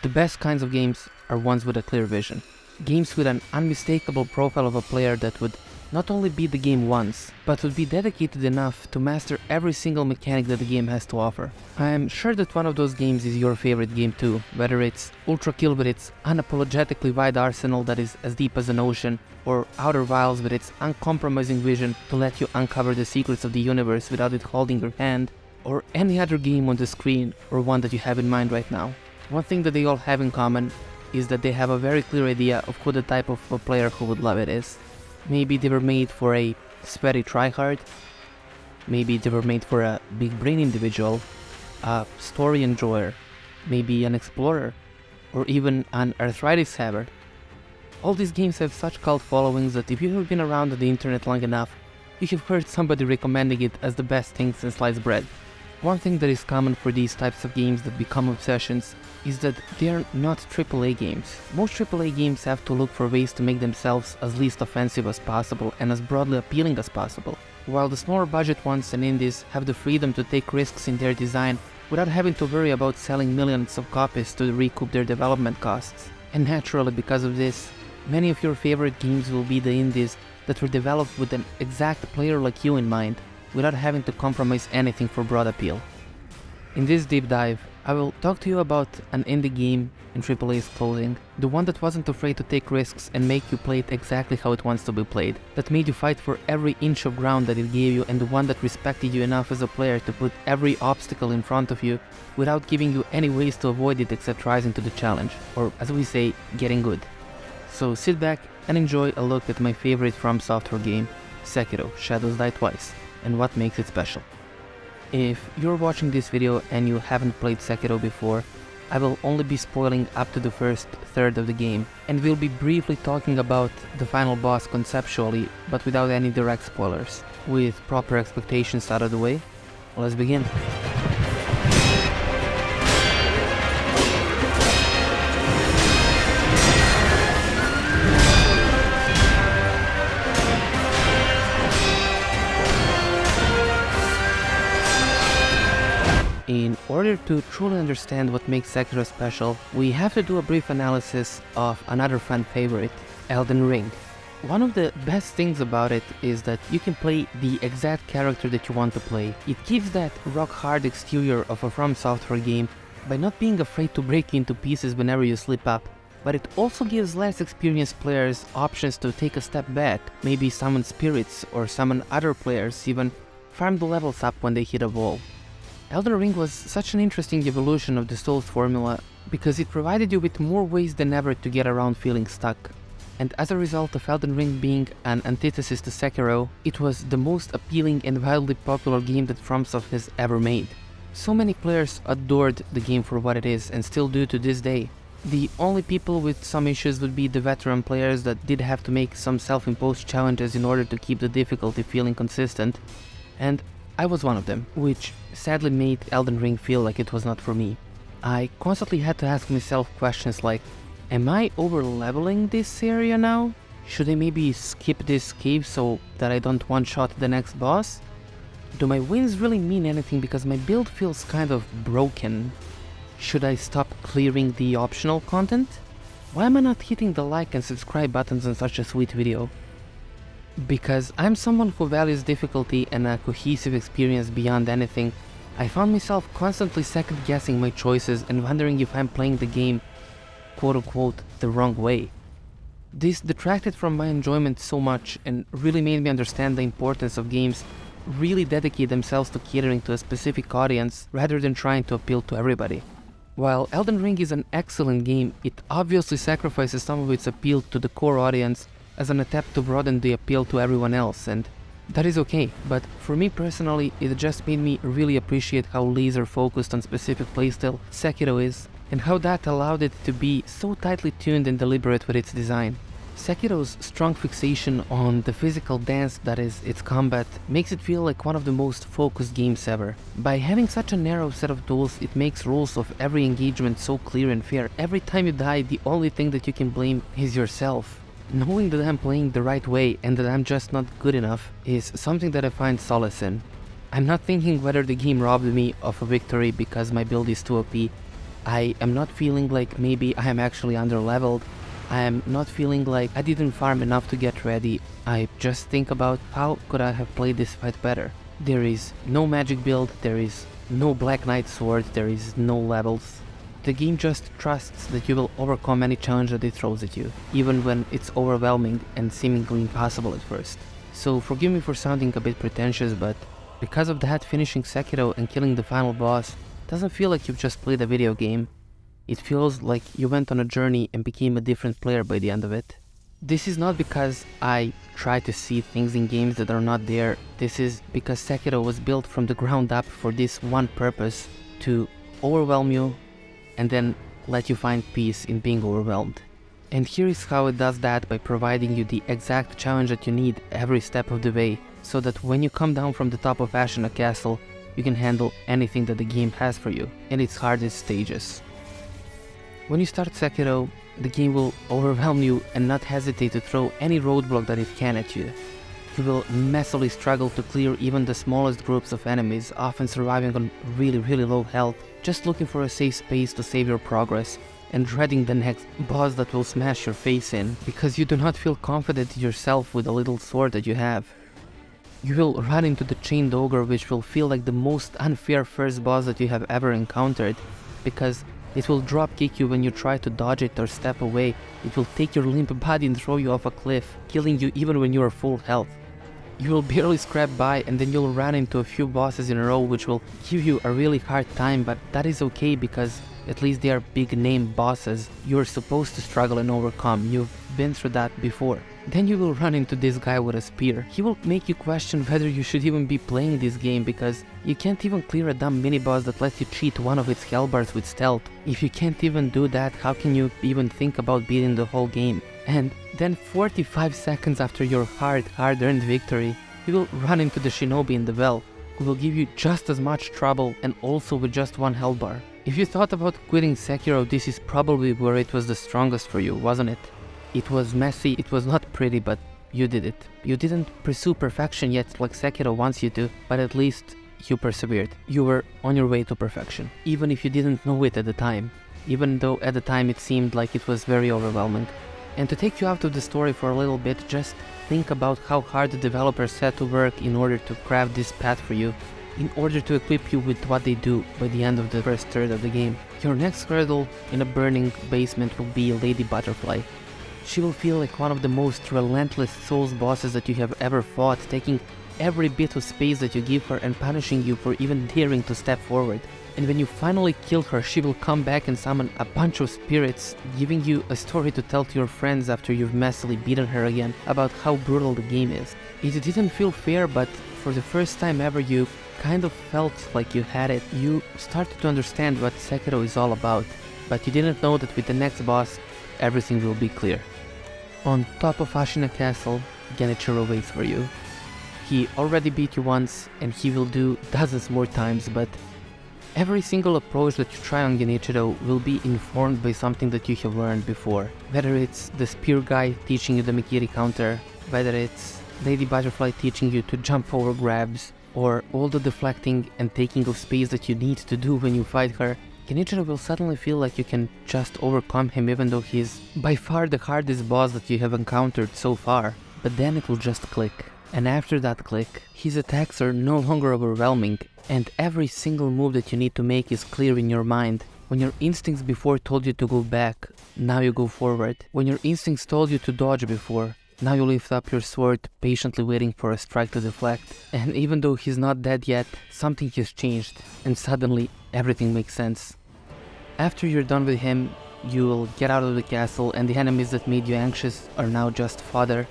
The best kinds of games are ones with a clear vision. Games with an unmistakable profile of a player that would not only beat the game once, but would be dedicated enough to master every single mechanic that the game has to offer. I am sure that one of those games is your favorite game too, whether it's Ultra Kill with its unapologetically wide arsenal that is as deep as an ocean, or Outer Wilds with its uncompromising vision to let you uncover the secrets of the universe without it holding your hand, or any other game on the screen or one that you have in mind right now. One thing that they all have in common is that they have a very clear idea of who the type of a player who would love it is. Maybe they were made for a sweaty tryhard, maybe they were made for a big brain individual, a story enjoyer, maybe an explorer, or even an arthritis haver. All these games have such cult followings that if you have been around the internet long enough, you have heard somebody recommending it as the best thing since sliced bread. One thing that is common for these types of games that become obsessions is that they are not AAA games. Most AAA games have to look for ways to make themselves as least offensive as possible and as broadly appealing as possible, while the smaller budget ones and indies have the freedom to take risks in their design without having to worry about selling millions of copies to recoup their development costs. And naturally, because of this, many of your favorite games will be the indies that were developed with an exact player like you in mind, without having to compromise anything for broad appeal. In this deep dive, I will talk to you about an indie game in AAA's clothing, the one that wasn't afraid to take risks and make you play it exactly how it wants to be played, that made you fight for every inch of ground that it gave you, and the one that respected you enough as a player to put every obstacle in front of you without giving you any ways to avoid it except rising to the challenge, or as we say, getting good. So sit back and enjoy a look at my favorite From Software game, Sekiro: Shadows Die Twice, and what makes it special. If you're watching this video and you haven't played Sekiro before, I will only be spoiling up to the first third of the game, and we'll be briefly talking about the final boss conceptually, but without any direct spoilers. With proper expectations out of the way, let's begin. In order to truly understand what makes Sekiro special, we have to do a brief analysis of another fan favorite, Elden Ring. One of the best things about it is that you can play the exact character that you want to play. It gives that rock-hard exterior of a From Software game by not being afraid to break into pieces whenever you slip up, but it also gives less experienced players options to take a step back, maybe summon spirits or summon other players, even farm the levels up when they hit a wall. Elden Ring was such an interesting evolution of the Souls formula because it provided you with more ways than ever to get around feeling stuck. And as a result of Elden Ring being an antithesis to Sekiro, it was the most appealing and wildly popular game that FromSoft has ever made. So many players adored the game for what it is and still do to this day. The only people with some issues would be the veteran players that did have to make some self-imposed challenges in order to keep the difficulty feeling consistent, and I was one of them, which sadly made Elden Ring feel like it was not for me. I constantly had to ask myself questions like, am I over-leveling this area now? Should I maybe skip this cave so that I don't one-shot the next boss? Do my wins really mean anything because my build feels kind of broken? Should I stop clearing the optional content? Why am I not hitting the like and subscribe buttons on such a sweet video? Because I'm someone who values difficulty and a cohesive experience beyond anything, I found myself constantly second-guessing my choices and wondering if I'm playing the game, quote-unquote, the wrong way. This detracted from my enjoyment so much and really made me understand the importance of games really dedicate themselves to catering to a specific audience rather than trying to appeal to everybody. While Elden Ring is an excellent game, it obviously sacrifices some of its appeal to the core audience as an attempt to broaden the appeal to everyone else, and that is okay, but for me personally, it just made me really appreciate how laser focused on specific playstyle Sekiro is, and how that allowed it to be so tightly tuned and deliberate with its design. Sekiro's strong fixation on the physical dance that is its combat makes it feel like one of the most focused games ever. By having such a narrow set of tools, it makes rules of every engagement so clear and fair. Every time you die, the only thing that you can blame is yourself. Knowing that I'm playing the right way and that I'm just not good enough is something that I find solace in. I'm not thinking whether the game robbed me of a victory because my build is too OP, I am not feeling like maybe I am actually underleveled. I am not feeling like I didn't farm enough to get ready. I just think about how could I have played this fight better. There is no magic build, there is no Black Knight sword, there is no levels. The game just trusts that you will overcome any challenge that it throws at you, even when it's overwhelming and seemingly impossible at first. So forgive me for sounding a bit pretentious, but because of that, finishing Sekiro and killing the final boss doesn't feel like you've just played a video game. It feels like you went on a journey and became a different player by the end of it. This is not because I try to see things in games that are not there. This is because Sekiro was built from the ground up for this one purpose: to overwhelm you and then let you find peace in being overwhelmed. And here is how it does that, by providing you the exact challenge that you need every step of the way, so that when you come down from the top of Ashina Castle, you can handle anything that the game has for you in its hardest stages. When you start Sekiro, the game will overwhelm you and not hesitate to throw any roadblock that it can at you. You will messily struggle to clear even the smallest groups of enemies, often surviving on really low health, just looking for a safe space to save your progress, and dreading the next boss that will smash your face in, because you do not feel confident in yourself with the little sword that you have. You will run into the Chained Ogre, which will feel like the most unfair first boss that you have ever encountered, because it will drop kick you when you try to dodge it or step away. It will take your limp body and throw you off a cliff, killing you even when you are full health. You will barely scrap by, and then you'll run into a few bosses in a row which will give you a really hard time, but that is okay because at least they are big name bosses you're supposed to struggle and overcome. You've been through that before. Then you will run into this guy with a spear. He will make you question whether you should even be playing this game, because you can't even clear a dumb mini-boss that lets you cheat one of its hellbars with stealth. If you can't even do that, how can you even think about beating the whole game? And then 45 seconds after your hard-earned victory, you will run into the shinobi in the well, who will give you just as much trouble and also with just one hellbar. If you thought about quitting Sekiro, this is probably where it was the strongest for you, wasn't it? It was messy, it was not pretty, but you did it. You didn't pursue perfection yet like Sekiro wants you to, but at least you persevered. You were on your way to perfection, even if you didn't know it at the time. Even though at the time it seemed like it was very overwhelming. And to take you out of the story for a little bit, just think about how hard the developers set to work in order to craft this path for you, in order to equip you with what they do by the end of the first third of the game. Your next hurdle in a burning basement will be Lady Butterfly. She will feel like one of the most relentless Souls bosses that you have ever fought, taking every bit of space that you give her and punishing you for even daring to step forward. And when you finally kill her, she will come back and summon a bunch of spirits, giving you a story to tell to your friends after you've messily beaten her again about how brutal the game is. It didn't feel fair, but for the first time ever you kind of felt like you had it. You started to understand what Sekiro is all about, but you didn't know that with the next boss, everything will be clear. On top of Ashina Castle, Genichiro waits for you. He already beat you once, and he will do dozens more times, but every single approach that you try on Genichiro will be informed by something that you have learned before. Whether it's the spear guy teaching you the Mikiri counter, whether it's Lady Butterfly teaching you to jump over grabs, or all the deflecting and taking of space that you need to do when you fight her, Genichiro will suddenly feel like you can just overcome him, even though he's by far the hardest boss that you have encountered so far. But then it will just click. And after that click, his attacks are no longer overwhelming, and every single move that you need to make is clear in your mind. When your instincts before told you to go back, now you go forward. When your instincts told you to dodge before, now you lift up your sword, patiently waiting for a strike to deflect. And even though he's not dead yet, something has changed, and suddenly everything makes sense. After you're done with him, you will get out of the castle, and the enemies that made you anxious are now just fodder.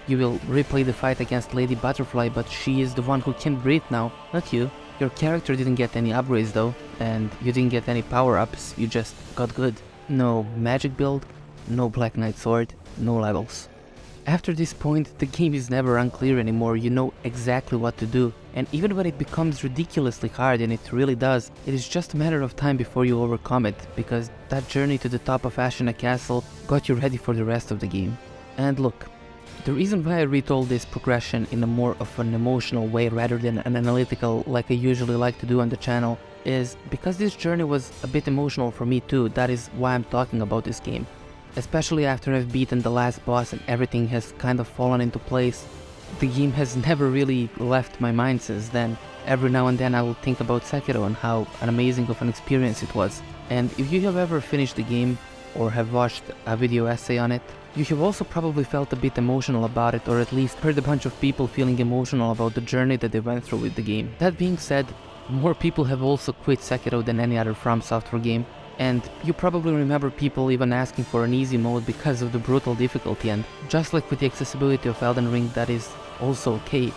You will replay the fight against Lady Butterfly, but she is the one who can breathe now, not you. Your character didn't get any upgrades though, and you didn't get any power-ups, you just got good. No magic build, no Black Knight sword, no levels. After this point, the game is never unclear anymore, you know exactly what to do. And even when it becomes ridiculously hard, and it really does, it is just a matter of time before you overcome it, because that journey to the top of Ashina Castle got you ready for the rest of the game. And look, the reason why I retold this progression in a more of an emotional way rather than an analytical like I usually like to do on the channel is because this journey was a bit emotional for me too. That is why I'm talking about this game. Especially after I've beaten the last boss and everything has kind of fallen into place. The game has never really left my mind since then. Every now and then I will think about Sekiro and how an amazing of an experience it was. And if you have ever finished the game or have watched a video essay on it, you have also probably felt a bit emotional about it, or at least heard a bunch of people feeling emotional about the journey that they went through with the game. That being said, more people have also quit Sekiro than any other From Software game, and you probably remember people even asking for an easy mode because of the brutal difficulty, and just like with the accessibility of Elden Ring, that is also okay.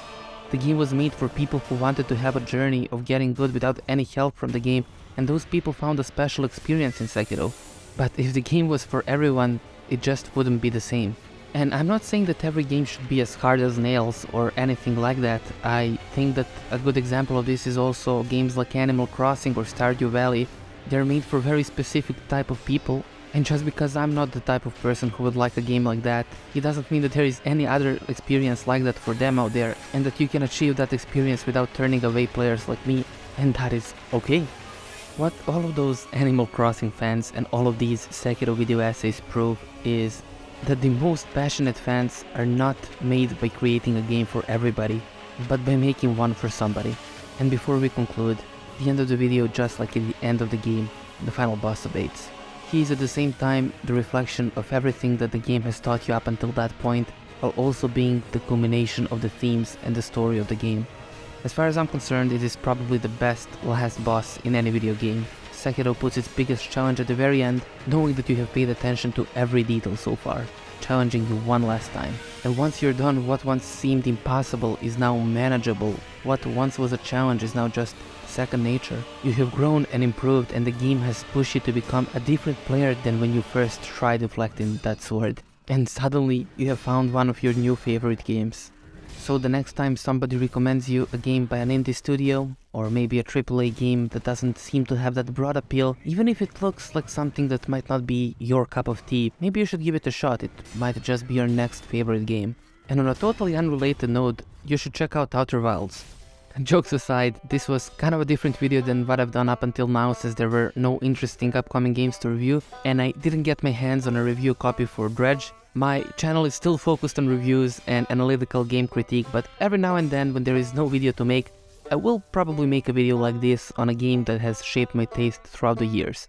The game was made for people who wanted to have a journey of getting good without any help from the game, and those people found a special experience in Sekiro. But if the game was for everyone, it just wouldn't be the same. And I'm not saying that every game should be as hard as nails or anything like that. I think that a good example of this is also games like Animal Crossing or Stardew Valley. They're made for very specific type of people, and just because I'm not the type of person who would like a game like that, it doesn't mean that there is any other experience like that for them out there, and that you can achieve that experience without turning away players like me, and that is okay. What all of those Animal Crossing fans and all of these Sekiro video essays prove is that the most passionate fans are not made by creating a game for everybody, but by making one for somebody. And before we conclude, the end of the video, just like at the end of the game, the final boss abates. He is at the same time the reflection of everything that the game has taught you up until that point, while also being the culmination of the themes and the story of the game. As far as I'm concerned, it is probably the best last boss in any video game. Sekiro puts its biggest challenge at the very end, knowing that you have paid attention to every detail so far, challenging you one last time. And once you're done, what once seemed impossible is now manageable. What once was a challenge is now just second nature. You have grown and improved, and the game has pushed you to become a different player than when you first tried deflecting that sword. And suddenly, you have found one of your new favorite games. So the next time somebody recommends you a game by an indie studio, or maybe a AAA game that doesn't seem to have that broad appeal, even if it looks like something that might not be your cup of tea, maybe you should give it a shot. It might just be your next favorite game. And on a totally unrelated note, you should check out Outer Wilds. Jokes aside, this was kind of a different video than what I've done up until now, since there were no interesting upcoming games to review, and I didn't get my hands on a review copy for Dredge. My channel is still focused on reviews and analytical game critique, but every now and then when there is no video to make, I will probably make a video like this on a game that has shaped my taste throughout the years.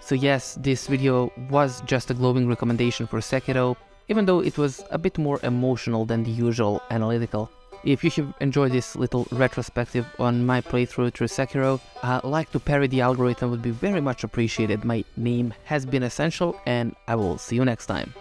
So yes, this video was just a glowing recommendation for Sekiro, even though it was a bit more emotional than the usual Analytical. If you have enjoyed this little retrospective on my playthrough through Sekiro, a like to parry the algorithm would be very much appreciated. My name has been Essential, and I will see you next time.